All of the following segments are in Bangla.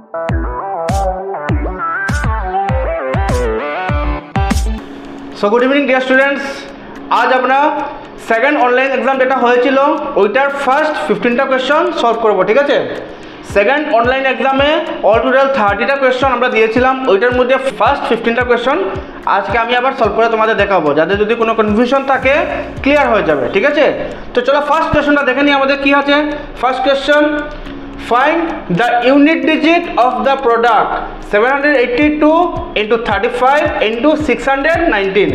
So good evening dear students, আজ আমরা সেকেন্ড অনলাইন এক্সাম যেটা হয়েছিল ওইটার ফার্স্ট 15টা কোয়েশ্চন সলভ করবো। ঠিক আছে, সেকেন্ড অনলাইন এক্সামে অল টোটাল 30টা কোয়েশ্চন আমরা দিয়েছিলাম, ওইটার মধ্যে ফার্স্ট 15টা কোয়েশ্চন আজকে আমি আবার সলভ করে তোমাদের দেখাবো, যাতে যদি কোনো কনফিউশন থাকে ক্লিয়ার হয়ে যাবে। ঠিক আছে, তো চলো ফার্স্ট কোয়েশ্চনটা দেখে নিই আমাদের কি আছে। First question, find the unit digit of the product 782 into 35 into 619।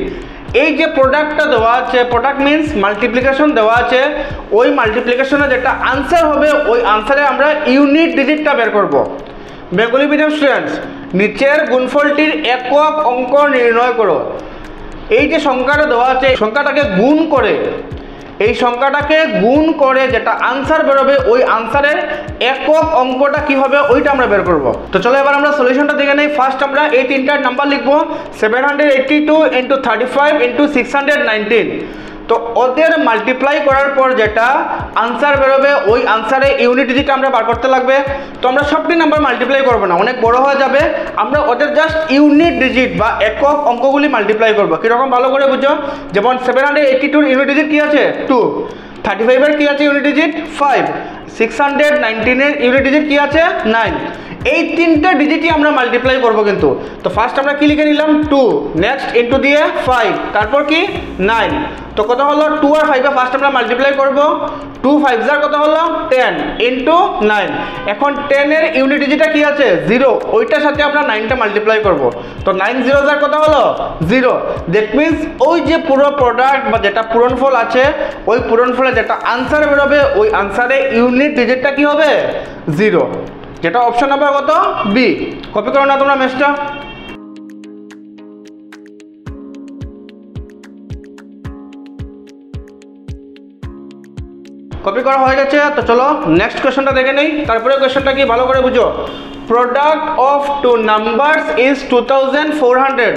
এই যে প্রোডাক্টটা দেওয়া আছে, প্রোডাক্ট মিন্স মাল্টিপ্লিকেশন দেওয়া আছে, ওই মাল্টিপ্লিকেশনে যেটা আনসার হবে ওই আনসারে আমরা ইউনিট ডিজিটটা বের করব। বেঙ্গলি মিডিয়াম স্টুডেন্টস, নিচের গুণফলটির একক অঙ্ক নির্ণয় করো। এই যে সংখ্যাটা দেওয়া আছে সংখ্যাটাকে গুণ করে, এই সংখ্যাটাকে গুণ করে যেটা আনসার বেরোবে ওই আনসারের একক অঙ্কটা কি হবে ওইটা আমরা বের করব। তো চলো এবার আমরা সলিউশনটা দেখে নেই। ফার্স্ট আমরা এই তিনটার নাম্বার লিখবো, 782 into 35 into 619। তো ওদের মাল্টিপ্লাই করার পর যেটা আনসার বেরোবে ওই আনসারে ইউনিট ডিজিটটা আমরা বার করতে লাগবে। তো আমরা সবটি নাম্বার মাল্টিপ্লাই করবো না, অনেক বড় হয়ে যাবে, আমরা ওদের জাস্ট ইউনিট ডিজিট বা একক অঙ্কগুলি মাল্টিপ্লাই করবো। কীরকম ভালো করে বুঝো, যেমন 782 ইউনিট ডিজিট কী আছে 2, 35 কি আছে ইউনিট ডিজিট 5, 619 ইউনিট ডিজিট কি আছে 9। এই তিনটা ডিজিটই আমরা মাল্টিপ্লাই করব কিন্তু। তো ফার্স্ট আমরা কি লিখে নিলাম 2, নেক্সট ইনটু দিয়ে 5, তারপর কি 9। তো কত হলো 2 আর 5 এ ফার্স্ট আমরা মাল্টিপ্লাই করব, 2 5 জার কত হলো 10 ইনটু 9। এখন 10 এর ইউনিট ডিজিটটা কি আছে 0, ওইটার সাথে আমরা 9টা মাল্টিপ্লাই করব। তো 9 0 জার কত হলো 0। দ্যাট মিন্স ওই যে পুরো প্রোডাক্ট বা যেটা পূরণফল আছে ওই পূরণফলে যেটা আনসার বেরোবে ওই আনসারে ইউনিট ডিজিটটা কি হবে 0, যেটা অপশন নাম্বার কত বি। কপি করো না তোমরা ম্যাচটা। কপি করা হয়ে গেছে। তো চলো নেক্সট কোয়েশ্চনটা দেখে নেই, তারপরে কোয়েশ্চনটা কি ভালো করে বুঝো। Product of two numbers is 2400।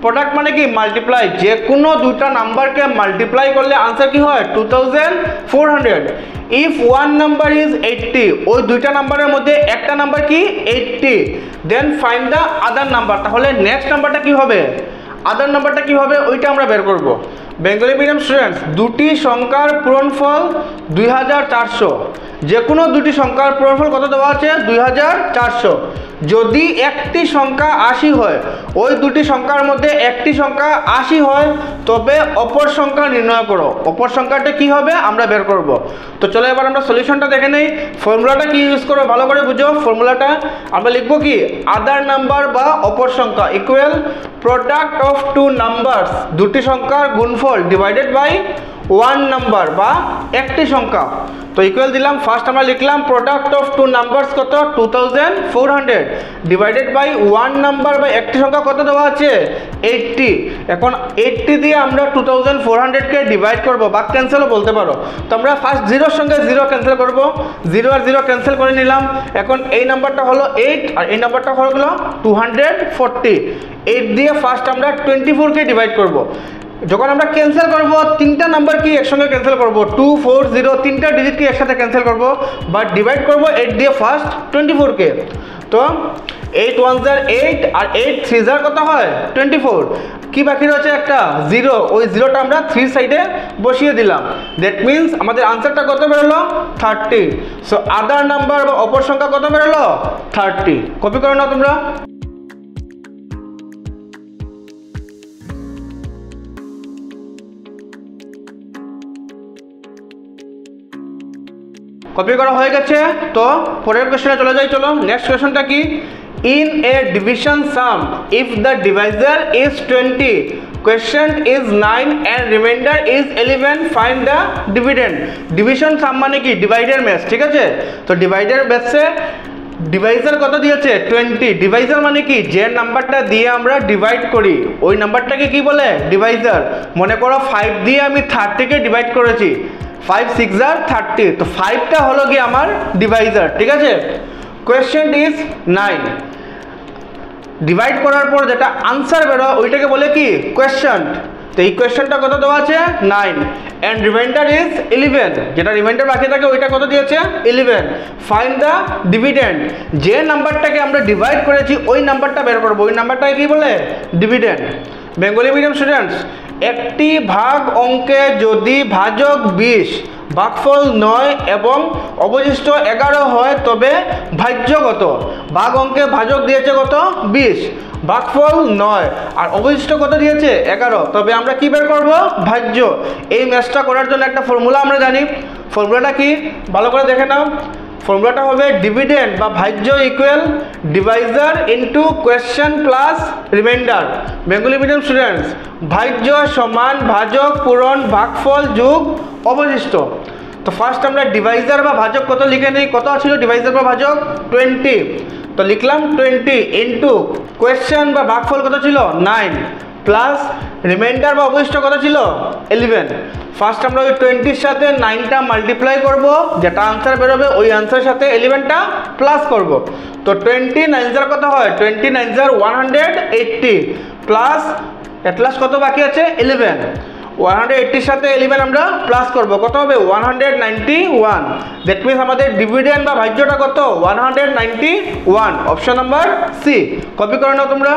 Product মানে কি মাল্টিপ্লাই, যে কোনো দুইটা নাম্বারকে মাল্টিপ্লাই করলে আনসার কি হয় 2400। ইফ ওয়ান নাম্বার ইজ 80, ওই দুইটা নাম্বারের মধ্যে একটা নাম্বার কি 80, then find the other number. তাহলে নেক্সট নাম্বারটা কি হবে, আদার নাম্বারটা কি হবে ওইটা আমরা বের করব। বেঙ্গলি মিডিয়াম স্টুডেন্টস, দুটি সংখ্যার পূরণফল 2400, যে কোনো দুটি সংখ্যার পূরণফল কত দেওয়া আছে 2400। যদি একটি সংখ্যা 80 হয়, ওই দুটি সংখ্যার মধ্যে একটি সংখ্যা 80 হয়, তবে অপর সংখ্যা নির্ণয় করো। অপর সংখ্যাটা কি হবে আমরা বের করব। তো চলো এবার আমরা সলিউশনটা দেখে নেই। ফর্মুলাটা কি ইউজ করবো ভালো করে বুঝো। ফর্মুলাটা আমরা লিখবো কি, আদার নাম্বার বা অপর সংখ্যা equal product of two numbers, দুটি সংখ্যার গুণফল ডিভাইডেড বাই ওয়ান নাম্বার বা একটি সংখ্যা। তো ইকুয়াল দিলাম, ফার্স্ট আমরা লিখলাম প্রোডাক্ট অফ টু নাম্বারস কত 2400 ডিভাইডেড বাই ওয়ান নাম্বার বা একটি সংখ্যা কত দেওয়া আছে 80। এখন 80 দিয়ে আমরা 2400কে ডিভাইড করব বা ক্যান্সেলও বলতে পারো। তো আমরা ফার্স্ট জিরোর সঙ্গে জিরো ক্যান্সেল করব, 0 আর 0 ক্যান্সেল করে নিলাম। এখন এই নাম্বারটা হলো 8 আর এই নাম্বারটা হলো 240। 8 দিয়ে ফার্স্ট আমরা 24কে ডিভাইড করব। যখন আমরা ক্যান্সেল করব তিনটা নাম্বার কি একসঙ্গে ক্যান্সেল করব, 2 4 0 তিনটা ডিজিট কি একসাথে ক্যান্সেল করব বা ডিভাইড করব 8 দিয়ে ফার্স্ট 24কে। তো 8 1 জার 8 আর 8 3 জার কত হয় 24। কি বাকি রয়েছে একটা 0, ওই 0টা আমরা 3 সাইডে বসিয়ে দিলাম। দ্যাট মিন্স আমাদের আনসারটা কত বেরোলো 30। সো আদার নাম্বার বা অপর সংখ্যা কত বেরোলো 30। কপি করো না তোমরা। কপি করা হয়ে গেছে। তো পরের কোশ্চেনে চলে যাই। চলো নেক্সট কোশ্চেনটা কি, in a division sum if the divisor is 20, question is 9 and remainder is 11, find the dividend. Division sum মানে কি ডিভাইডের ম্যাথ, ঠিক আছে। তো ডিভাইডের ম্যাথে ডিভাইজার কত দিয়েছে 20। ডিভাইজার মানে কি যে নাম্বারটা দিয়ে আমরা ডিভাইড করি ওই নাম্বারটাকে কি বলে ডিভাইজার। মনে করো 5 দিয়ে আমি 30কে ডিভাইড করেছি, 5 6 জার 30। তো 5টা হলো কি আমার ডিভাইজার, ঠিক আছে। কোয়েশ্চেন ইজ 9, ডিভাইড করার পর যেটা আনসার বেরো ওইটাকে বলে কি কোয়েশ্চেন। তো এই কোয়েশ্চেনটা কত দেওয়া আছে 9 অ্যান্ড রিমাইন্ডার ইজ 11, যেটা রিমাইন্ডার বাকি থাকে ওইটা কত দিয়েছে 11। ফাইন্ড দ্য ডিভিডেন্ড, যে নাম্বারটাকে আমরা ডিভাইড করেছি ওই নাম্বারটা বের করবো, ওই নাম্বারটাকে কি বলে ডিভিডেন্ড। বেঙ্গলি মিডিয়াম স্টুডেন্টস, একটি ভাগ অঙ্কে যদি ভাজক 20 ভাগফল 9 এবং অবশিষ্ট 11 হয় তবে ভাজ্য কত? ভাগ অঙ্কে ভাজক দিয়েছে কত 20, ভাগফল 9 আর অবশিষ্ট কত দিয়েছে 11, তবে আমরা কি বের করব ভাজ্য। এই ম্যাথটা করার জন্য একটা ফর্মুলা আমরা জানি, ফর্মুলাটা কি ভালো করে দেখে নাও। ফর্মুলাটা হবে ডিভিডেন্ড বা ভাজ্য equal divisor into question plus remainder. Bengali medium students, ভাজ্য সমান ভাজক পূরণ ভাগফল যোগ অবশিষ্ট। তো ফার্স্ট আমরা ডিভাইজার বা ভাজক কত লিখে নিই, কত ছিল ডিভাইজার বা ভাজক 20, তো লিখলাম 20 ইনটু কোয়েশ্চেন বা ভাগফল কত ছিল 9 প্লাস রিমাইন্ডার বা অবশিষ্ট কত ছিল 11। ফার্স্ট আমরা ওই 20-র সাথে 9টা মাল্টিপ্লাই করব, যেটা আনসার বেরোবে ওই আনসারের সাথে 11টা প্লাস করব। তো 20 9 কত হয় 20 9 180 প্লাস এট লাস্ট কত বাকি আছে 11, 180-র সাথে 11 আমরা প্লাস করব, কত হবে 191। দ্যাট মিনস আমাদের ডিভিডেন্ড বা ভাজ্যটা কত 191, অপশন নাম্বার সি। কপি করে নাও তোমরা।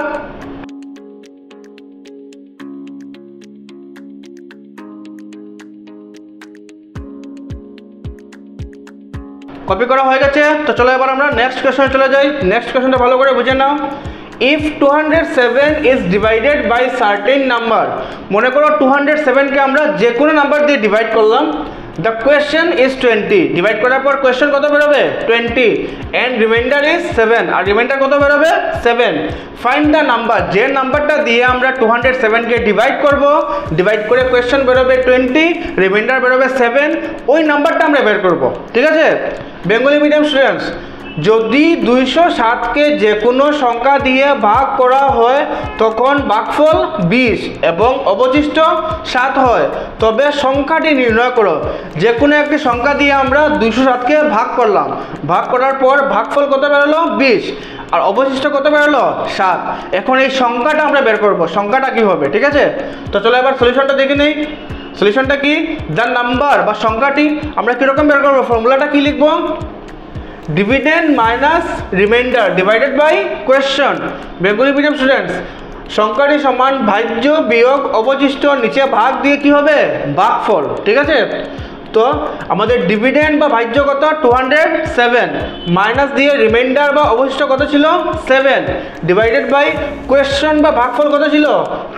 কপি করা হয়ে গেছে, তো চলো এবার আমরা নেক্সট কোয়েশ্চনে চলে যাই। নেক্সট কোয়েশ্চনটা ভালো করে বুঝে নাও। If 207 is divided by certain number, মনে করো 207কে আমরা যে কোনো নাম্বার দিয়ে ডিভাইড করলাম, দ্য কোয়েশ্চেন ইজ 20, ডিভাইড করার পর কোয়েশ্চেন কত বেরোবে 20 অ্যান্ড রিমাইন্ডার ইজ 7, আর রিমাইন্ডার কত বেরোবে 7। ফাইন্ড দ্য নাম্বার, যে নাম্বারটা দিয়ে আমরা 207কে ডিভাইড করব, ডিভাইড করে কোয়েশ্চেন বেরোবে 20, রিমাইন্ডার বেরোবে 7, ওই নাম্বারটা আমরা বের করব। ঠিক আছে বেঙ্গলি মিডিয়াম স্টুডেন্টস, যদি 207কে যে কোনো সংখ্যা দিয়ে ভাগ করা হয় তখন ভাগফল 20 এবং অবশিষ্ট 7 হয়, তবে সংখ্যাটি নির্ণয় করো। যে কোনো একটি সংখ্যা দিয়ে আমরা 207কে ভাগ করলাম, ভাগ করার পর ভাগফল কত বেরোলো 20 আর অবশিষ্ট কত বেরোলো 7। এখন এই সংখ্যাটা আমরা বের করব, সংখ্যাটা কি হবে। ঠিক আছে, তো চলো এবার সলিউশনটা দেখে নেই। সলিউশনটা কি, দ্য নাম্বার বা সংখ্যাটি আমরা কীরকম বের করবো, ফর্মুলাটা কি লিখবো, dividend minus remainder divided by quotient. Bengali medium students, সংখ্যাটি সমান ভাজ্য বিয়োগ অবশিষ্ট, নিচে ভাগ দিয়ে কি হবে ভাগফল। ঠিক আছে, তো আমাদের ডিভিডেন্ড বা ভাজ্য কত 207 মাইনাস দিয়ে রিমাইন্ডার বা অবশিষ্ট কত ছিল 7 ডিভাইডেড বাই কোয়েশ্চন বা ভাগফল কত ছিল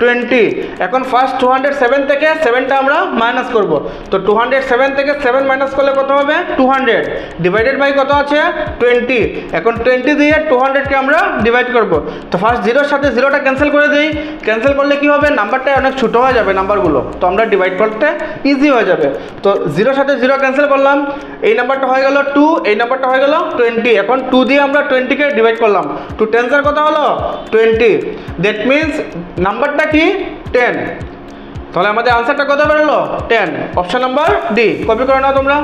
20। এখন ফার্স্ট 207 থেকে 7টা আমরা মাইনাস করব, তো 207 থেকে 7 মাইনাস করলে কত হবে 200 ডিভাইডেড বাই কত আছে 20। এখন 20 দিয়ে 200কে আমরা ডিভাইড করব, তো ফার্স্ট 0-র সাথে 0টা ক্যান্সেল করে দিই, ক্যান্সেল করলে কি হবে নাম্বারটা অনেক ছোটো হয়ে যাবে নাম্বারগুলো, তো আমরা ডিভাইড করতে ইজি হয়ে যাবে। তো 0-র সাথে 0 ক্যান্সেল করলাম, এই নাম্বারটা হয়ে গেল 2, এই নাম্বারটা হয়ে গেল 20। এখন 2 দিয়ে আমরা 20কে ডিভাইড করলাম, 2 10 কত হলো 20, দ্যাট মিনস নাম্বারটা কি 10, তাহলে আমাদের আনসারটা কত বেরোলো 10, অপশন নাম্বার ডি। কপি করে নাও তোমরা।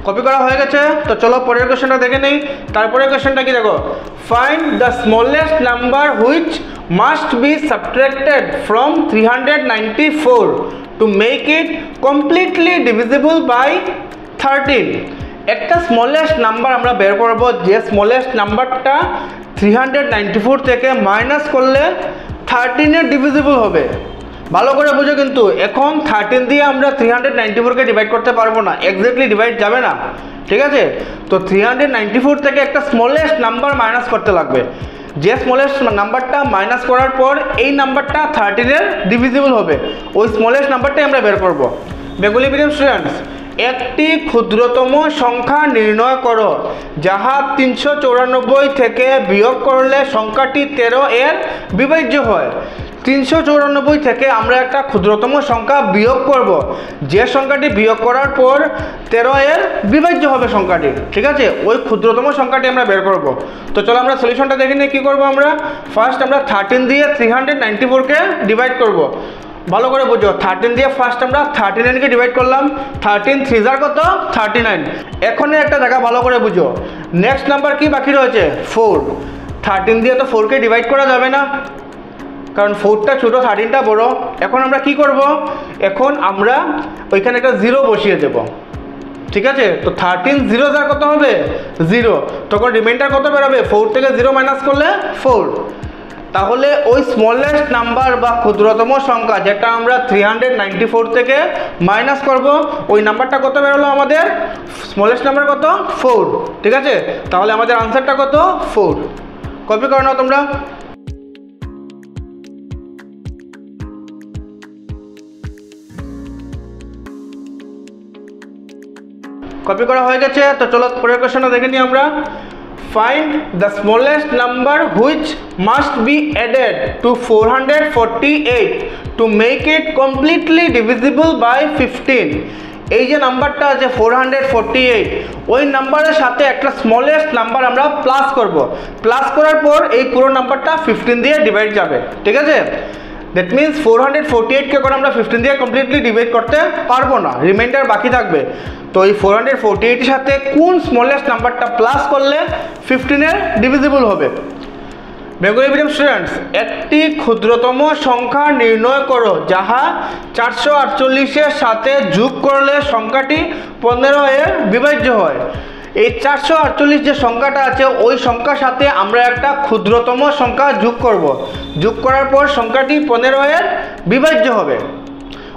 কপি করা হয়ে গেছে, তো চলো পরের কোশ্চেনটা দেখে নেই। তারপরে কোশ্চেনটা কি দেখো, find the smallest number which must be subtracted from 394 to make it completely divisible by 13। একটা স্মলেস্ট নাম্বার আমরা বের করব, যে স্মলেস্ট নাম্বারটা 394 থেকে মাইনাস করলে 13-এর ডিভিজিবল হবে। ভালো করে বুঝো কিন্তু, এখন 13 দিয়ে আমরা 394কে ডিভাইড করতে পারবো না, এক্স্যাক্টলি ডিভাইড যাবে না। ঠিক আছে, তো 394 থেকে একটা স্মলেস্ট নাম্বার মাইনাস করতে লাগবে, যে স্মলেস্ট নাম্বারটা মাইনাস করার পর এই নাম্বারটা 13-এর ডিভিজিবল হবে, ওই স্মলেস্ট নাম্বারটাই আমরা বের করব। বেঙ্গলি মিডিয়াম স্টুডেন্টস, একটি ক্ষুদ্রতম সংখ্যা নির্ণয় করো যাহা 394 থেকে বিয়োগ করলে সংখ্যাটি 13-এর বিভাজ্য হয়। 394 থেকে আমরা একটা ক্ষুদ্রতম সংখ্যা বিয়োগ করব, যে সংখ্যাটি বিয়োগ করার পর 13-এর বিভাজ্য হবে সংখ্যাটি। ঠিক আছে, ওই ক্ষুদ্রতম সংখ্যাটি আমরা বের করব। তো চলো আমরা সলিউশনটা দেখে নিই। কী করবো আমরা, ফার্স্ট আমরা 13 দিয়ে 394কে ডিভাইড করব, ভালো করে বুঝো, 13 দিয়ে ফার্স্ট আমরা 39কে ডিভাইড করলাম, 13 3 jar কত 39। এখন একটা জায়গা ভালো করে বুঝো, নেক্সট নাম্বার কি বাকি রয়েছে 4। 13 দিয়ে তো 4কে ডিভাইড করা যাবে না, কারণ 4টা ছোটো 13টা বড়। এখন আমরা কি করব, এখন আমরা ওইখানে একটা 0 বসিয়ে দেব, ঠিক আছে। তো 13 0 jar কত হবে 0, তখন রিমাইন্ডার কত বেরোবে 4 থেকে 0 মাইনাস করলে 4। তাহলে ওই স্মলেস্ট নাম্বার বা ক্ষুদ্রতম সংখ্যা যেটা আমরা 394 থেকে মাইনাস করব, ওই নাম্বারটা কত বেরোলো আমাদের, স্মলেস্ট নাম্বার কত 4, ঠিক আছে। তাহলে আমাদের আনসারটা কত 4। কপি করে নাও তোমরা। কপি করা হয়ে গেছে, তো চলো পরের কোশ্চেনটা দেখে নিই আমরা। Find the smallest number which must be added to 448 to make it completely divisible by 15। এই যে নাম্বারটা আছে 448, ওই নাম্বারের সাথে একটা স্মলেস্ট নাম্বার আমরা প্লাস করব, প্লাস করার পর এই পুরো নাম্বারটা 15 দিয়ে ডিভাইড যাবে, ঠিক আছে। দ্যাট মিনস 448কে এখন আমরা 15 দিয়ে কমপ্লিটলি ডিভাইড করতে পারবো না, রিমাইন্ডার বাকি থাকবে। তো এই 448 এর সাথে কোন স্মলেস্ট নাম্বারটা প্লাস করলে 15-এর ডিভিজিবল হবে। বেঙ্গলি মিডিয়াম স্টুডেন্টস, একটি ক্ষুদ্রতম সংখ্যা নির্ণয় করো যাহা 448-এর সাথে যোগ করলে সংখ্যাটি 15-এর বিভাজ্য হয়। এই 448 যে সংখ্যাটা আছে ওই সংখ্যার সাথে আমরা একটা ক্ষুদ্রতম সংখ্যা যোগ করব, যোগ করার পর সংখ্যাটি 15-এর বিভাজ্য হবে।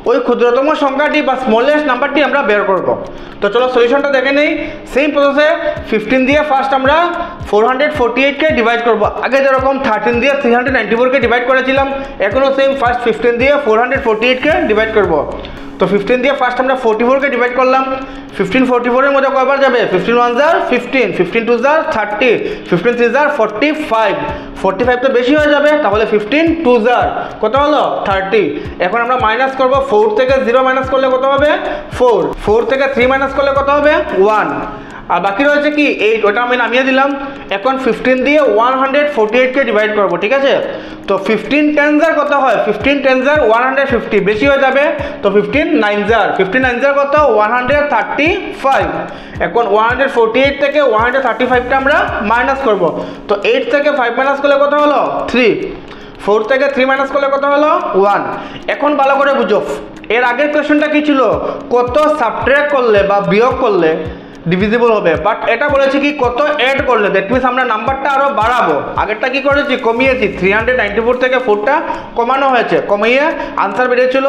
ওই ক্ষুদ্রতম সংখ্যাটি বা স্মলেস্ট নাম্বারটি আমরা বের করব। তো চলো সলিউশনটা দেখে নেই। সেম প্রসেসে 15 দিয়ে ফার্স্ট আমরা 448কে ডিভাইড করব। আগে যেরকম 13 দিয়ে 394কে ডিভাইড করেছিলাম, এখনও সেম ফার্স্ট 15 দিয়ে 448কে ডিভাইড করব। তো 15 দিয়ে ফার্স্ট আমরা 44কে ডিভাইড করলাম। 15 44-এর মধ্যে কয়বার যাবে, 15 1 jar 15, 15 2 jar 30, 15 3 jar 45, 45 তো বেশি হয়ে যাবে, তাহলে 15 2 jar কত হলো 30। এখন আমরা মাইনাস করব, 4 থেকে 0 মাইনাস করলে কত হবে 4, 4 থেকে 3 মাইনাস করলে কত হবে 1, আর বাকি রয়েছে কি 8, ওটা আমি নামিয়ে দিলাম। এখন 15 দিয়ে 148কে ডিভাইড করব, ঠিক আছে। তো 15 10 jar কত হয়, 15 10 jar 150, বেশি হয়ে যাবে, তো 15 9 jar, 15 9 jar কত 135। এখন 148 থেকে 135টা আমরা মাইনাস করব। তো 8 থেকে 5 মাইনাস করলে কত হলো 3, 4 থেকে 3 মাইনাস করলে কত হলো 1। এখন ভালো করে বুঝো, এর আগের কোশ্চেনটা কি ছিল, কত সাবট্রাক্ট করলে বা বিয়োগ করলে ডিভিজিবল হবে, বাট এটা বলেছি কি কত অ্যাড করলে, দ্যাট মিনস আমরা নাম্বারটা আরো বাড়াবো। আগেরটা কি করেছি, কমিয়েছি, 394 থেকে 4টা কমানো হয়েছে, কমিয়ে আনসার বেরিয়েছিল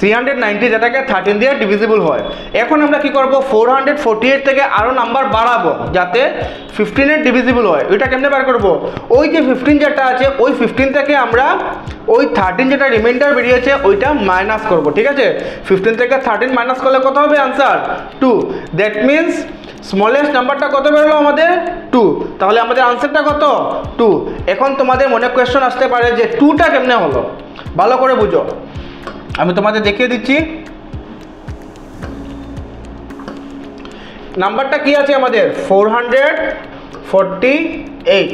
390, যেটাকে 13 দিয়ে ডিভিজিবল হয়। এখন আমরা কি করব, 448 থেকে আরো নাম্বার বাড়াবো যাতে 15-এর ডিভিজিবল হয়। ওইটা কেমনে বার করব, ওই যে 15 যেটা আছে ওই 15 থেকে আমরা ওই 13 যেটা রিমাইন্ডার বেরিয়েছে ওইটা মাইনাস করব, ঠিক আছে। 15 থেকে 13 মাইনাস করলে কত হবে আনসার 2, দ্যাট মিনস স্মলেস্ট নাম্বারটা কত বেরোলো আমাদের 2, তাহলে আমাদের আনসারটা কত 2। এখন তোমাদের মনে কোয়েশ্চন আসতে পারে যে 2টা কেমনে হলো, ভালো করে বুঝো, আমি তোমাদের দেখিয়ে দিচ্ছি। নাম্বারটা কি আছে আমাদের 448,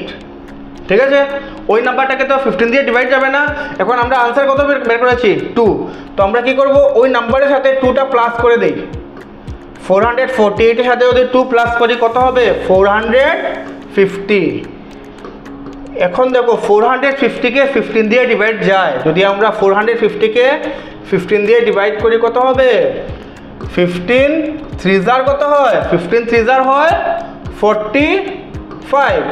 ঠিক আছে। ওই নাম্বারটাকে তো 15 দিয়ে ডিভাইড যাবে না। এখন আমরা আনসার কত বের করেছি 2, তো আমরা কি করব, ওই নাম্বারের সাথে 2টা প্লাস করে দেই। 448 এর সাথে যদি 2 প্লাস করি কত হবে 450। এখন দেখো 450কে 15 দিয়ে ডিভাইড যায়, যদি আমরা 450কে 15 দিয়ে ডিভাইড করি কত হবে 15 3 jar কত হয়, 15 3 jar হয় 45।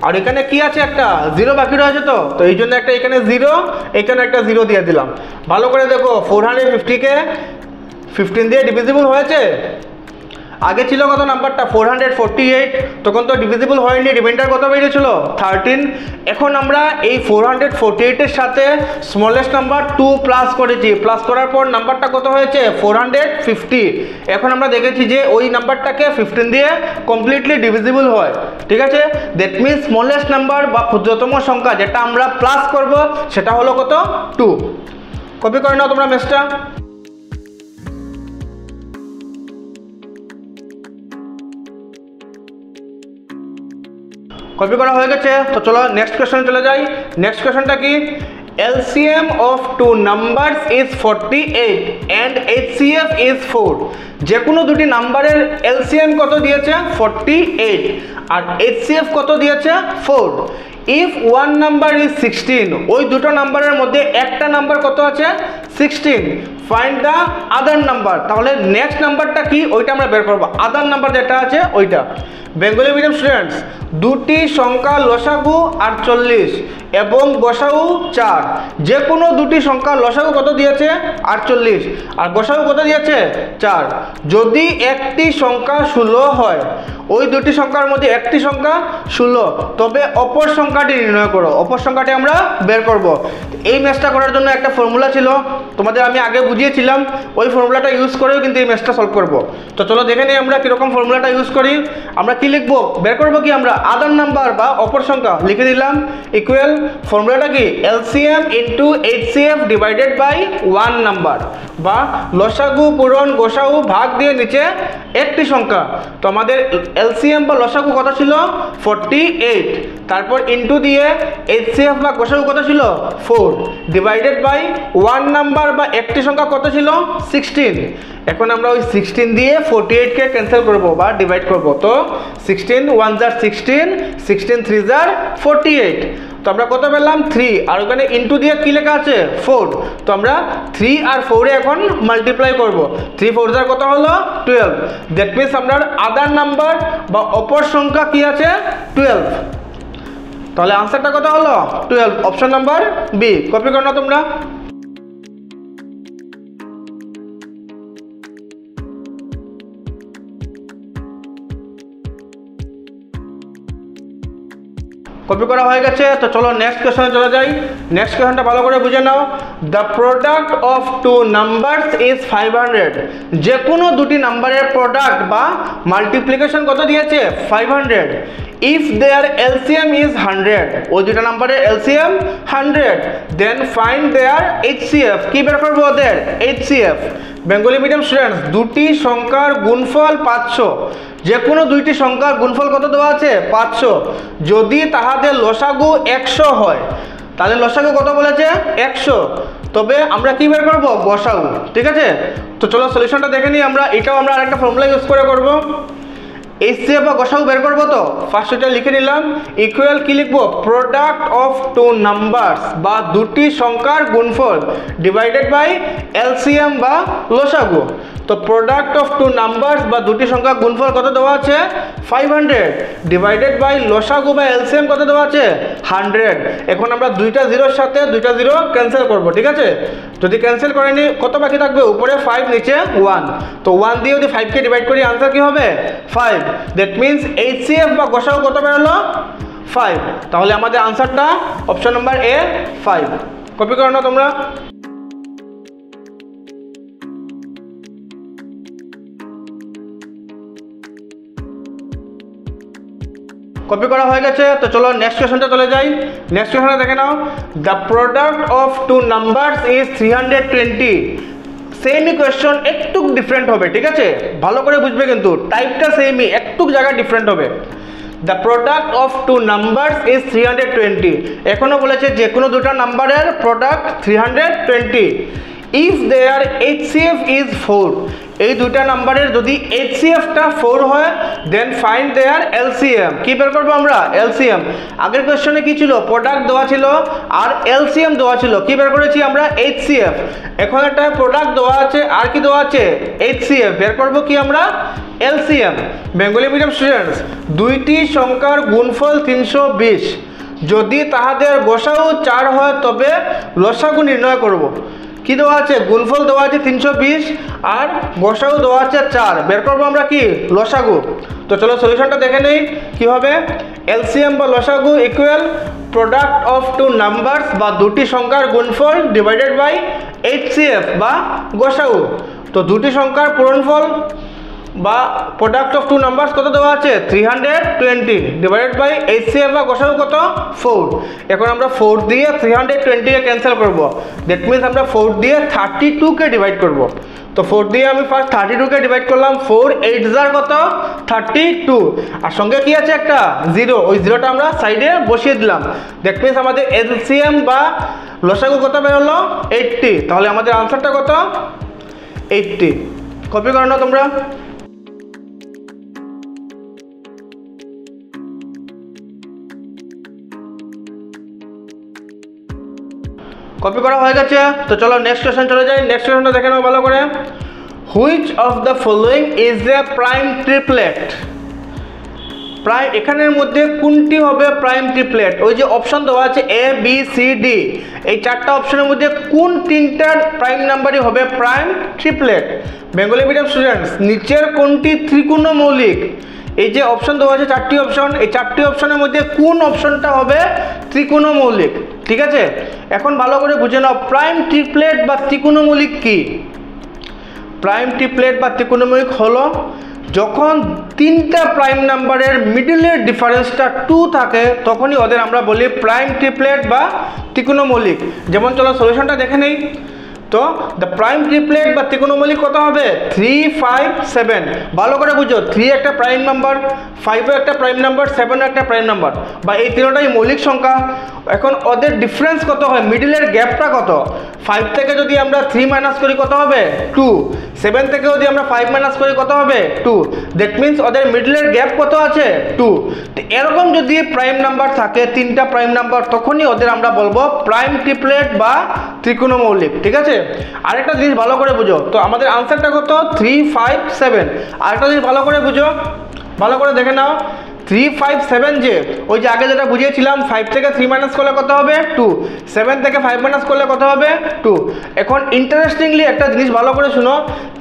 আর এখানে কি আছে, একটা 0 বাকি রয়েছে, তো এই জন্য একটা এখানে 0, এখানে একটা 0 দিয়ে দিলাম। ভালো করে দেখো 450কে 15 দিয়ে ডিভিজিবল হয়েছে। আগে ছিল কত নাম্বারটা 448, তখন তো ডিভিজিবল হয়নি, রিমাইন্ডার কত বেরিয়েছিল 13। এখন আমরা এই 448 এর সাথে স্মলেস্ট নাম্বার 2 প্লাস করেছি, প্লাস করার পর নাম্বারটা কত হয়েছে 450। এখন আমরা দেখেছি যে ওই নাম্বারটাকে 15 দিয়ে কমপ্লিটলি ডিভিজিবল হয়, ঠিক আছে। দ্যাট মিনস স্মলেস্ট নাম্বার বা ক্ষুদ্রতম সংখ্যা যেটা আমরা প্লাস করব সেটা হলো কত 2। কপি করে নাও তোমরা মেসটা। কপি করা হয়ে গেছে, তো চলো নেক্সট কোয়েশ্চনে চলে যাই। নেক্সট কোয়েশ্চনটা কি, LCM of two numbers is 48 and HCF is 4 যে কোনো দুটি নাম্বারের LCM কত দিয়েছে 48 আর HCF কত দিয়েছে 4 if one number is 16 ওই দুটো নাম্বারের মধ্যে একটা নাম্বার কত আছে 16 find the other number তাহলে নেক্সট নাম্বারটা কি ওইটা আমরা বের করব আদার নাম্বার যেটা আছে ওইটা বেঙ্গলি মিডিয়াম স্টুডেন্টস দুটি সংখ্যা লসাগু 48 এবং গসাগু 4 যে কোনো দুটি সংখ্যা লসাগু কত দিয়েছে 48 আর গসাগু কত দিয়েছে 4 যদি একটি সংখ্যা 16 হয় ওই দুটি সংখ্যার মধ্যে একটি সংখ্যা 16 তবে অপর সংখ্যাটি নির্ণয় করো অপর সংখ্যাটি আমরা বের করব এই ম্যাথটা করার জন্য একটা ফর্মুলা ছিল তোমাদের আমি আগে বুঝিয়েছিলাম ওই ফর্মুলাটা ইউজ করেও কিন্তু এই ম্যাথটা সলভ করব তো চলো দেখে নিই আমরা কিরকম ফর্মুলাটা ইউজ করি আমরা কি লিখব বের করব কি আমরা আদার নাম্বার বা অপর সংখ্যা লিখে দিলাম ইকুয়াল ফর্মুলাটা কি LCM into HCF divided by one number বা লসাগু পূরণ গসাগু ভাগ দিয়ে নিচে একটি সংখ্যা তো আমাদের LCM বা লসাগু কত ছিল 48 তারপর ইনটু দিয়ে HCF বা গসাগু কত ছিল 4 ডিভাইডেড বাই ওয়ান নাম্বার বা একটি সংখ্যা কত ছিল 16 এখন আমরা ওই 16 দিয়ে 48 কে ক্যান্সেল করব বা ডিভাইড করব তো 16 1 * 16 16 3 * 48 তো আমরা কত পেলাম 3 আর ওখানে ইনটু দিয়ে কি লেখা আছে 4 তো আমরা 3 আর 4 এ এখন মাল্টিপ্লাই করব 3 4 * কত হলো 12 দ্যাট মিন্স আমরা আদার নাম্বার বা অপর সংখ্যা কি আছে 12 তাহলে आंसरটা কত হলো 12 অপশন নাম্বার বি কপি করো না তোমরা কপি করা হয়ে গেছে তো চলো নেক্সট কোশ্চেনে চলে যাই নেক্সট কোশ্চেনটা ভালো করে বুঝে নাও the product of two numbers is 500 যে কোনো দুটি নাম্বারের প্রোডাক্ট বা মাল্টিপ্লিকেশন কত দিয়েছে 500 if their LCM is 100 ওই দুটো নাম্বারের LCM 100 then find their HCF কি বের করব ওদের HCF বেঙ্গলি মিডিয়াম স্টুডেন্টস দুটি সংখ্যার গুণফল 500 যে কোনো দুইটি সংখ্যার গুণফল কত দেওয়া আছে 500 যদি তাহাদের লসাগু 100 হয় তাহলে লসাগু কত বলেছে 100 তবে আমরা কি বের করব গসাগু ঠিক আছে তো চলো সলিউশনটা দেখে নিই আমরা এটাও আমরা আরেকটা ফর্মুলা ইউজ করে করব HCF বা গসাগু বের করব তো ফার্স্ট এটা লিখে নিলাম ইকুয়াল কি লিখব প্রোডাক্ট অফ টু নাম্বারস বা দুটি সংখ্যার গুণফল ডিভাইডেড বাই LCM বা লসাগু তো প্রোডাক্ট অফ টু নাম্বারস বা দুটি সংখ্যার গুণফল কত দেওয়া আছে 500 ডিভাইডেড বাই লসাগু বা LCM কত দেওয়া আছে 100 এখন আমরা দুইটা জিরোর সাথে দুইটা জিরো ক্যান্সেল করব ঠিক আছে যদি ক্যান্সেল করে নি কত বাকি থাকবে উপরে 5 নিচে 1 তো 1 দিয়ে যদি 5 কে ডিভাইড করি आंसर কি হবে 5 দ্যাট মিন্স HCF বা গসাগু কত বের হলো 5 তাহলে আমাদের आंसरটা অপশন নাম্বার এ 5 কপি করো না তোমরা কপি করা হয়ে গেছে তো চলো নেক্সট কোশ্চেনটা চলে যাই নেক্সট কোশ্চেনটা দেখে নাও the product of two numbers is 320 সেমই কোশ্চেন একটু ডিফারেন্ট হবে ঠিক আছে ভালো করে বুঝবে কিন্তু টাইপটা সেমই একটু জায়গা ডিফারেন্ট হবে the product of two numbers is 320 এখনো বলেছে যে কোনো দুটো নাম্বারের product 320 if there HCF is 4 এই দুইটা নাম্বারের যদি HCF টা 4 হয় দেন ফাইন্ড দেয়ার LCM কি বের করব আমরা LCM আগের কোশ্চেনে কি ছিল প্রোডাক্ট দেওয়া ছিল আর LCM দেওয়া ছিল কি বের করেছি আমরা HCF এখন একটা প্রোডাক্ট দেওয়া আছে আর কি দেওয়া আছে HCF বের করব কি আমরা LCM বেঙ্গলি মিডিয়াম স্টুডেন্টস দুইটি সংখ্যার গুণফল 320 যদি তাহাদের গসাগু 4 হয় তবে লসাগু নির্ণয় করব কি দেওয়া আছে গুণফল দেওয়া আছে 320 আর গসাগু দেওয়া আছে 4 বের করব আমরা কি লসাগু তো চলো সলিউশনটা দেখে নেই কি হবে LCM বা লসাগু equal product of two numbers বা দুটি সংখ্যার গুণফল ডিভাইডেড বাই HCF বা গসাগু তো দুটি সংখ্যার পূরণফল বা প্রোডাক্ট অফ টু নাম্বারস কত দেওয়া আছে 320 ডিভাইডেড বাই HCF বা গসাগু কত 4 এখন আমরা 4 দিয়ে 320 কে ক্যান্সেল করব দ্যাট মিন্স আমরা 4 দিয়ে 32 কে ডিভাইড করব তো 4 দিয়ে আমি ফার্স্ট 32 কে ডিভাইড করলাম 4 8 जार কত 32 আর সঙ্গে কি আছে একটা 0 ওই জিরোটা আমরা সাইডে বসিয়ে দিলাম দ্যাট মিন্স আমাদের LCM বা লসাগু কত বের হলো 80, তাহলে আমাদের আনসারটা কত 80। কপি করো না তোমরা। কপি করা হয়ে গেছে, তো চলো নেক্সট কোশ্চেন চলে যাই। নেক্সট কোশ্চেনটা দেখে নাও ভালো করে। Which of the following is a prime triplet? Prime এখানের মধ্যে কোনটি হবে প্রাইম ট্রিপলেট? ওই যে অপশন দেওয়া আছে এ বি সি ডি, এই চারটা অপশনের মধ্যে কোন তিনটার প্রাইম নাম্বারই হবে prime triplet? Bengali medium students, নিচের কোনটি ত্রিকোণমৌলিক? এই যে অপশন দেওয়া আছে চারটি অপশন, এই চারটি অপশনের মধ্যে কোন অপশনটা হবে ত্রিকোণমৌলিক? ঠিক আছে, এখন ভালো করে বুঝে নাও প্রাইম ট্রিপলেট বা ত্রিকোণমৌলিক কি। প্রাইম ট্রিপলেট বা ত্রিকোণমৌলিক হলো যখন তিনটা প্রাইম নাম্বারের মিডলের ডিফারেন্সটা 2 থাকে, তখনই ওদের আমরা বলি প্রাইম ট্রিপলেট বা ত্রিকোণমৌলিক। যেমন চলো সলিউশনটা দেখে নেই। তো দ্য প্রাইম ট্রিপলেট বা ত্রিকোণমৌলিক কত হবে 3, 5, 7। ভালো করে বুঝো, 3 একটা প্রাইম নাম্বার, 5ও একটা প্রাইম নাম্বার, 7ও একটা প্রাইম নাম্বার, বা এই তিনটাই মৌলিক সংখ্যা। এখন ওদের ডিফারেন্স কত হয়, মিডলের গ্যাপটা কত? 5 থেকে যদি আমরা 3 মাইনাস করি কত হবে 2, 7 থেকে যদি আমরা 5 মাইনাস করি কত হবে 2। দ্যাট মিনস ওদের মিডলের গ্যাপ কত আছে 2। তো এরকম যদি প্রাইম নাম্বার থাকে, তিনটা প্রাইম নাম্বার, তখনই ওদের আমরা বলবো প্রাইম ট্রিপলেট বা ত্রিকোণমৌলিক। ঠিক আছে, আরেকটা জিনিস ভালো করে বুঝো, তো আমাদের আনসারটা কত 3, 5, 7। আরেকটা জিনিস ভালো করে বুঝো, ভালো করে দেখে নাও 3, 5, 7 যে ওই যে আগে যেটা বুঝিয়েছিলাম 5 থেকে 3 মাইনাস করলে কত হবে 2, 7 থেকে 5 মাইনাস করলে কত হবে 2। এখন ইন্টারেস্টিংলি একটা জিনিস ভালো করে শুনো,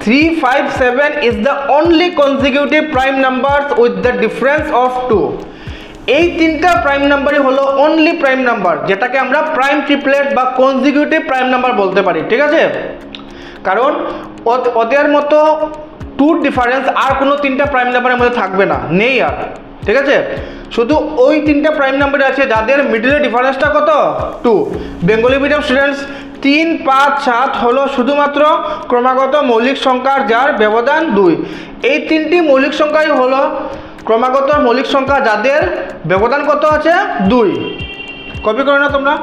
3, 5, 7 is the only consecutive prime number with the difference of 2। এই তিনটা প্রাইম নাম্বারই হলো অনলি প্রাইম নাম্বার, যেটাকে আমরা প্রাইম ট্রিপলেট বা কনজিকিউটিভ প্রাইম নাম্বার বলতে পারি। ঠিক আছে, কারণ ওদের মতো 2 ডিফারেন্স আর কোনো তিনটা প্রাইম নাম্বারের মধ্যে থাকবে না, নেই আর। ঠিক আছে, শুধু ওই তিনটা প্রাইম নাম্বার আছে যাদের মিডলের ডিফারেন্সটা কত 2। বেঙ্গলি মিডিয়াম স্টুডেন্টস, 3, 5, 7 হলো শুধুমাত্র ক্রমাগত মৌলিক সংখ্যার যার ব্যবধান 2। এই তিনটি মৌলিক সংখ্যাই হলো ক্রমাগত মৌলিক সংখ্যা যাদের ব্যবধান কত আছে 2। কপি করে না তোমরা।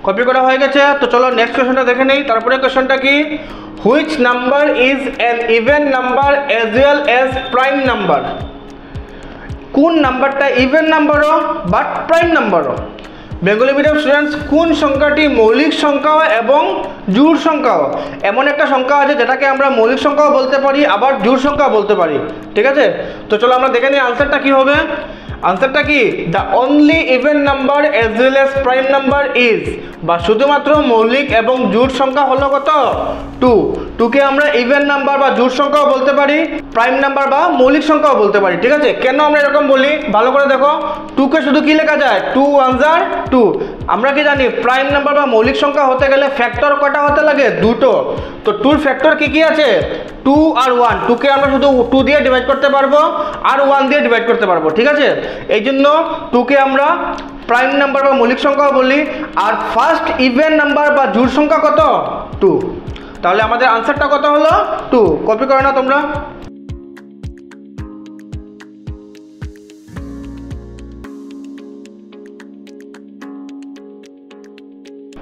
কপি করা হয়ে গেছে, তো চলো নেক্সট কোশ্চেনটা দেখে নেই। তারপরে কোশ্চেনটা কি, which number is an even number as well as prime number? কোন নাম্বারটা ইভেন নাম্বারও বাট প্রাইম নাম্বারও? বেঙ্গলি মিডিয়াম স্টুডেন্টস, কোন সংখ্যাটি মৌলিক সংখ্যাও এবং জোড় সংখ্যাও? এমন একটা সংখ্যা আছে যেটাকে আমরা মৌলিক সংখ্যাও বলতে পারি, আবার জোড় সংখ্যাও বলতে পারি। ঠিক আছে, তো চলো আমরা দেখে নিই আনসারটা কি হবে। আনসারটা কি, the only even number as well as prime number is, বা শুধুমাত্র মৌলিক এবং জোড় সংখ্যা হলো কত 2। 2কে আমরা ইভেন নাম্বার বা জোড় সংখ্যাও বলতে পারি, প্রাইম নাম্বার বা মৌলিক সংখ্যাও বলতে পারি। ঠিক আছে, কেন আমরা এরকম বলি ভালো করে দেখো, 2কে শুধু কি লেখা যায় 2 1s are 2। আমরা কি জানি প্রাইম নাম্বার বা মৌলিক সংখ্যা হতে গেলে ফ্যাক্টর কটা হতে লাগে 2টো। তো 2র ফ্যাক্টর কি কি আছে 2 আর 1। 2কে আমরা শুধু 2 দিয়ে ডিভাইড করতে পারবো আর 1 দিয়ে ডিভাইড করতে পারবো। ঠিক আছে, এই জন্য 2কে আমরা প্রাইম নাম্বার বা মৌলিক সংখ্যাও বলি। আর ফার্স্ট ইভেন নাম্বার বা জোড় সংখ্যা কত 2। তাহলে আমাদের আনসারটা কত হলো 2। কপি করে না তোমরা।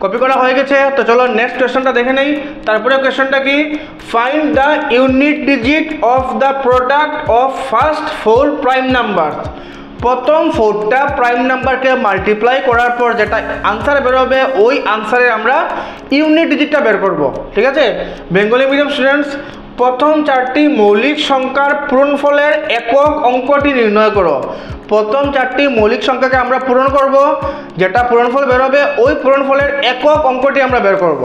কপি করা হয়ে গেছে, তো চলো নেক্সট কোয়েশ্চনটা দেখে নেই। তারপরে কোয়েশ্চনটা কি, find the unit digit of the product of first 4 prime number. প্রথম 4টা প্রাইম নাম্বারকে মাল্টিপ্লাই করার পর যেটা আনসার বেরোবে ওই আনসারে আমরা ইউনিট ডিজিটটা বের করব। ঠিক আছে, বেঙ্গলি মিডিয়াম স্টুডেন্টস, প্রথম 4টি মৌলিক সংখ্যার পূরণফলের একক অঙ্কটি নির্ণয় করো। প্রথম 4টি মৌলিক সংখ্যাকে আমরা পূরণ করব, যেটা পূরণফল বেরোবে ওই পূরণফলের একক অঙ্কটি আমরা বের করব।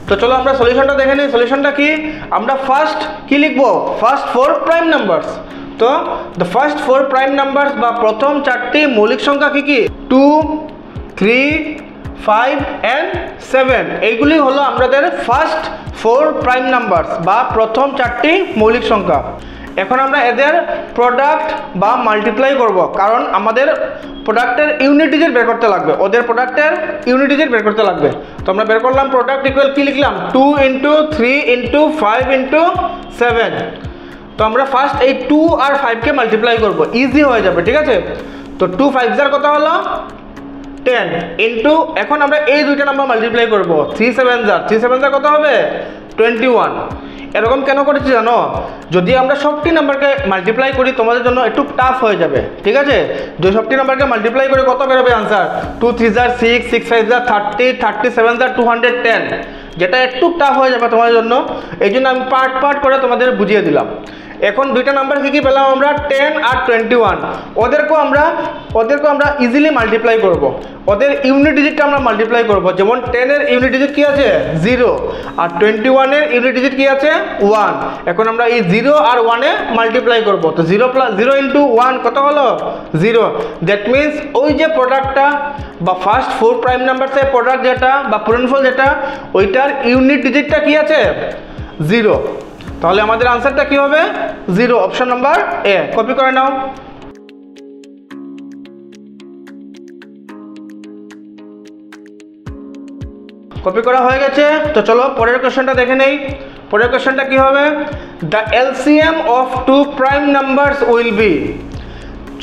তো চলো আমরা সলিউশনটা দেখে নিই। সলিউশনটা কি, আমরা ফার্স্ট কি লিখবো, ফার্স্ট 4 প্রাইম নাম্বারস। তো দ্য ফার্স্ট 4 প্রাইম নাম্বারস বা প্রথম 4টি মৌলিক সংখ্যা কি কি 2, 3, 5 and 7। এইগুলি হলো আমাদের ফার্স্ট 4 প্রাইম নাম্বারস বা প্রথম 4টি মৌলিক সংখ্যা। এখন আমরা এদের প্রোডাক্ট বা মাল্টিপ্লাই করব, কারণ আমাদের প্রোডাক্টের ইউনিট ডিজিট বের করতে লাগবে, ওদের প্রোডাক্টের ইউনিট ডিজিট বের করতে লাগবে। তো আমরা বের করলাম প্রোডাক্ট ইকুয়াল কি লিখলাম 2 × 3 × 5 × 7। তো আমরা ফার্স্ট এই 2 আর 5কে মাল্টিপ্লাই করব, ইজি হয়ে যাবে, ঠিক আছে। তো 2 5 জার কত হলো 10 ইন্টু, এখন আমরা এই দুইটা নাম্বার মাল্টিপ্লাই করব, 3 7 জার কত হবে 21। এরকম কেন করেছি জানো, যদি আমরা সবটি নাম্বারকে মাল্টিপ্লাই করি তোমাদের জন্য একটু টাফ হয়ে যাবে, ঠিক আছে। যদি সবটি নাম্বারকে মাল্টিপ্লাই করে কত বেরোবে আনসার, 2 3 জার 6, 6 5 জার 30, 37 জার 210, যেটা একটু টাফ হয়ে যাবে তোমাদের জন্য। এই জন্য আমি পার্ট করে তোমাদের বুঝিয়ে দিলাম। এখন দুইটা নাম্বার কি পেলাম আমরা, 10 আর 21। ওদেরকেও আমরা ইজিলি মাল্টিপ্লাই করব। ওদের ইউনিট ডিজিটটা আমরা মাল্টিপ্লাই করব। যেমন 10 এর ইউনিট ডিজিট কি আছে 0, আর 21 এর ইউনিট ডিজিট কি আছে 1। এখন আমরা এই 0 আর 1 এ মাল্টিপ্লাই করব। তো 0 ইন্টু 1 কত হলো 0। দ্যাট মিনস ওই যে প্রোডাক্টটা বা ফার্স্ট 4 প্রাইম নাম্বারসের প্রোডাক্ট যেটা বা পূরণফল যেটা, ওইটার ইউনিট ডিজিটটা কি আছে 0। তাহলে আমাদের আনসারটা কি হবে 0, অপশন নাম্বার এ। কপি করে নাও। কপি করা হয়ে গেছে। তো চলো পরের কোশ্চেনটা দেখে নেই। পরের কোশ্চেনটা কি হবে, the LCM of 2 prime numbers will be,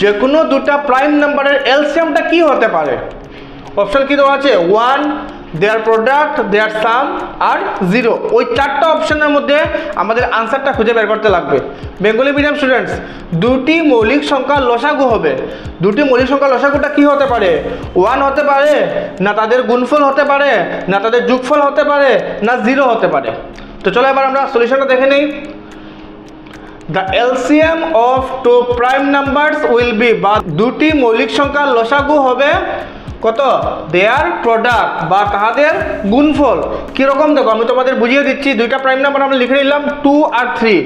যে কোনো দুটা প্রাইম নাম্বারের এলসিএমটা কি হতে পারে। অপশন কি দেওয়া আছে 1, দেয়ার প্রোডাক্ট, দেয়ার সাম আর 0। ওই চারটা অপশনের মধ্যে আমাদের আনসারটা খুঁজে বের করতে লাগবে। বেঙ্গলি মিডিয়াম স্টুডেন্টস, দুটি মৌলিক সংখ্যার লসাগু হবে। দুটি মৌলিক সংখ্যার লসাগুটা কি হতে পারে, 1 হতে পারে, না তাদের গুণফল হতে পারে, না তাদের যোগফল হতে পারে, না 0 হতে পারে। তো চলো এবার আমরা সলিউশনটা দেখে নেই। The LCM of 2 prime numbers will be, বা দুটি মৌলিক সংখ্যার লসাগু হবে কত, দেয়ার প্রোডাক্ট বা তাহাদের গুণফল। কিরকম দেখো আমি তোমাদের বুঝিয়ে দিচ্ছি। দুইটা প্রাইম নাম্বার আমরা লিখে নিলাম 2 আর 3।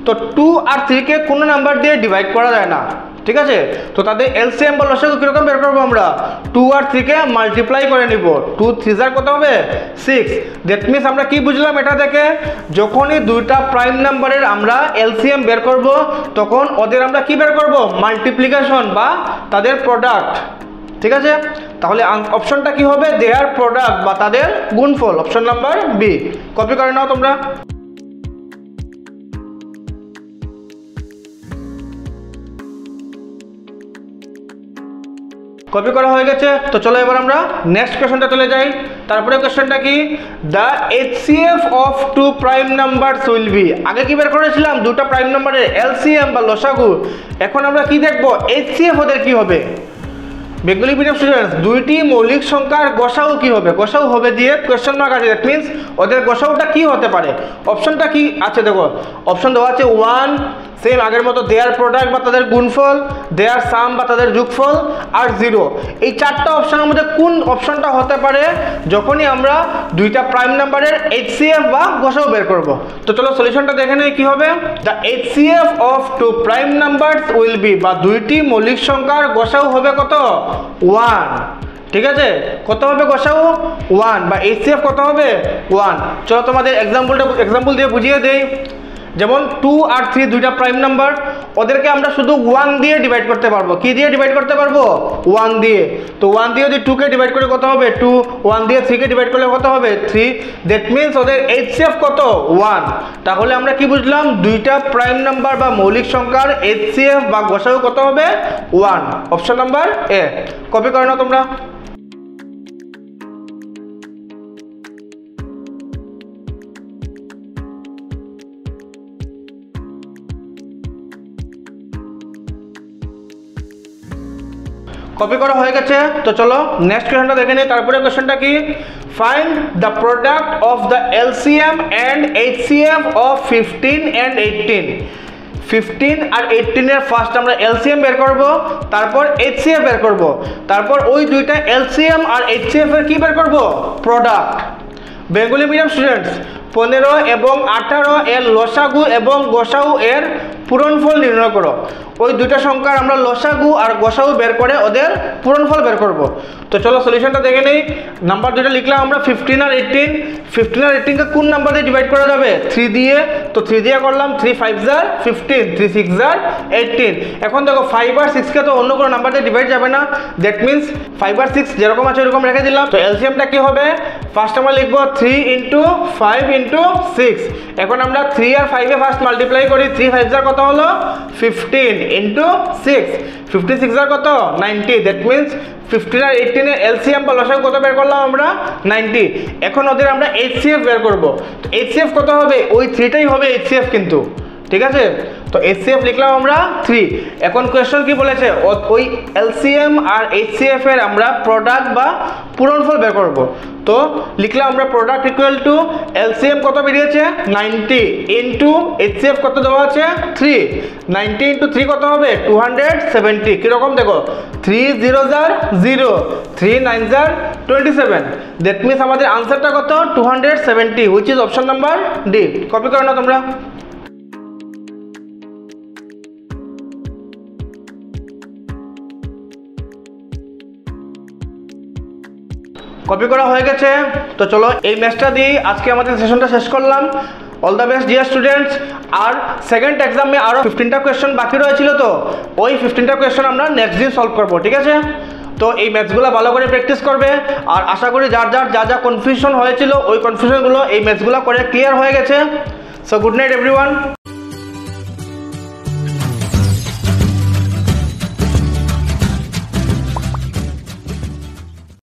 তো 2 আর 3কে কোনো নাম্বার দিয়ে ডিভাইড করা যায় না, ঠিক আছে। তো তাদের এলসিএম বা লসাগু কিরকম বের করবো আমরা, 2 আর 3কে মাল্টিপ্লাই করে নিব। 2 3 জার কত হবে 6। দ্যাট মিনস আমরা কি বুঝলাম এটা থেকে, যখনই দুইটা প্রাইম নাম্বারের আমরা এলসিএম বের করব তখন ওদের আমরা কি বের করব, মাল্টিপ্লিকেশন বা তাদের প্রোডাক্ট, ঠিক আছে। তাহলে অপশনটা কি হবে, দেয়ার প্রোডাক্ট বা তাদের গুণফল, অপশন নাম্বার বি। কপি করে নাও তোমরা। কপি করা হয়ে গেছে। তো চলো এবার আমরা নেক্সট কোশ্চেনটা চলে যাই। তারপরে কোশ্চেনটা কি, the HCF of 2 prime numbers will be. আগে কি বের করেছিলাম, দুটো প্রাইম নাম্বারের এলসিএম বা লসাগু। এখন আমরা কি দেখবো, এইচসিএফ ওদের কি হবে। বেঙ্গলি মিডিয়াম স্টুডেন্টস, দুইটি মৌলিক সংখ্যার গসাউ কি হবে, গসাউ হবে দিয়ে কোয়েশ্চেন মার্ক আছে। দ্যাট মিনস ওদের গসাউটা কি হতে পারে। অপশনটা কি আছে দেখো, অপশন দেওয়া আছে 1, সেম আগের মতো দেয়ার প্রোডাক্ট বা তাদের গুণফল, দেয়ার সাম বা তাদের যোগফল, আর 0। এই চারটা অপশনের মধ্যে কোন অপশনটা হতে পারে যখনই আমরা দুইটা প্রাইম নাম্বারের এইচসিএফ বা গসাউ বের করব। তো চলো সলিউশনটা দেখে নেই কি হবে। The HCF of 2 prime numbers will be, বা দুইটি মৌলিক সংখ্যার গসাউ হবে কত 1, ঠিক আছে। কত হবে গসাউ 1, বা এইচসিএফ কত হবে 1। চলো তোমাদের এক্সাম্পল দিয়ে বুঝিয়ে দেই। যেমন 2 আর 3 দুইটা প্রাইম নাম্বার, ওদেরকে আমরা শুধু 1 দিয়ে ডিভাইড করতে পারবো। কি দিয়ে ডিভাইড করতে পারবো, 1 দিয়ে। তো 1 দিয়ে যদি 2কে ডিভাইড করে কত হবে 2, 1 দিয়ে 3কে ডিভাইড করলে কত হবে 3। দ্যাট মিনস ওদের এইচসিএফ কত 1। তাহলে আমরা কি বুঝলাম, দুইটা প্রাইম নাম্বার বা মৌলিক সংখ্যার এইচসিএফ বা গসাগু কত হবে 1, অপশন নাম্বার এ। কপি করে নাও তোমরা। কপি করা হয়ে গেছে। তো চলো নেক্সট কোশ্চেনটা দেখে নিই। তারপরে কোশ্চেনটা কি, find the product of the LCM and HCF of 15 and 18। 15 আর 18 এর ফার্স্ট আমরা এলসিএম বের করব, তারপর এইচসিএফ বের করব, তারপর ওই দুইটা এলসিএম আর এইচসিএফ এর কি বের করব, প্রোডাক্ট। বেঙ্গলি মিডিয়াম স্টুডেন্টস, 15 এবং 18 এর লসাগু এবং গসাউ এর পূরণফল নির্ণয় করো। ওই দুইটা সংখ্যার আমরা লসাগু আর গসাউ বের করে ওদের পূরণফল বের করব। তো চলো সলিউশনটা দেখে নেই। নাম্বার দুটো লিখলাম আমরা 15 আর 18। 15 আর 18কে কোন নাম্বার দিয়ে ডিভাইড করা যাবে, 3 দিয়ে। তো 3 দিয়ে করলাম, 3 5 জার 15, 3 6 জার 18। এখন দেখো 5 আর 6কে তো অন্য কোনো নাম্বার দিয়ে ডিভাইড যাবে না। দ্যাট মিনস 5 আর 6 যেরকম আছে ওরকম রেখে দিলাম। তো এলসিএমটা কি হবে, ফার্স্ট আমরা লিখব 3 × 5 × 6। এখন আমরা 3 আর 5 এ ফার্স্ট মাল্টিপ্লাই করি। 3 5 যার কত হলো 15 × 6, 56 যার কত 90। দ্যাট মিন্স 15 আর 18 এর এলসিএম বা লসাগু কত বের করলাম আমরা 90। এখন ওদের আমরা এইচসিএফ বের করব। তো এইচসিএফ কত হবে, ওই 3টাই হবে এইচসিএফ কিন্তু, ঠিক আছে। তো এইচসিএফ লিখলাম আমরা 3। এখন কোয়েশ্চন কি বলেছে, ওই এলসিএম আর এইচসিএফ এর আমরা প্রোডাক্ট বা পূরণফল বের করব। তো লিখলাম আমরা প্রোডাক্ট ইকুয়াল টু এলসিএম কত বেরিয়েছে 90 ইনটু এইচসিএফ কত দেওয়া আছে 3। 90 × 3 কত হবে 270। কীরকম দেখো 3 0 0, 3 9 27। দ্যাট মিনস আমাদের আনসারটা কত 270, which is option number D. Copy করো না তোমরা। কপি করা হয়ে গেছে। তো চলো এই ম্যাথটা দিয়ে আজকে আমাদের সেশনটা শেষ করলাম। All the best dear students. আর সেকেন্ড এক্সামে আরও 15টা কোয়েশ্চন বাকি রয়েছিল, তো ওই 15টা কোয়েশ্চন আমরা নেক্সট দিন সলভ করবো, ঠিক আছে। তো এই ম্যাথসগুলো ভালো করে প্র্যাকটিস করবে। আর আশা করি যার যা কনফিউশন হয়েছিল ওই কনফিউশনগুলো এই ম্যাথসগুলো করে ক্লিয়ার হয়ে গেছে। So good night everyone.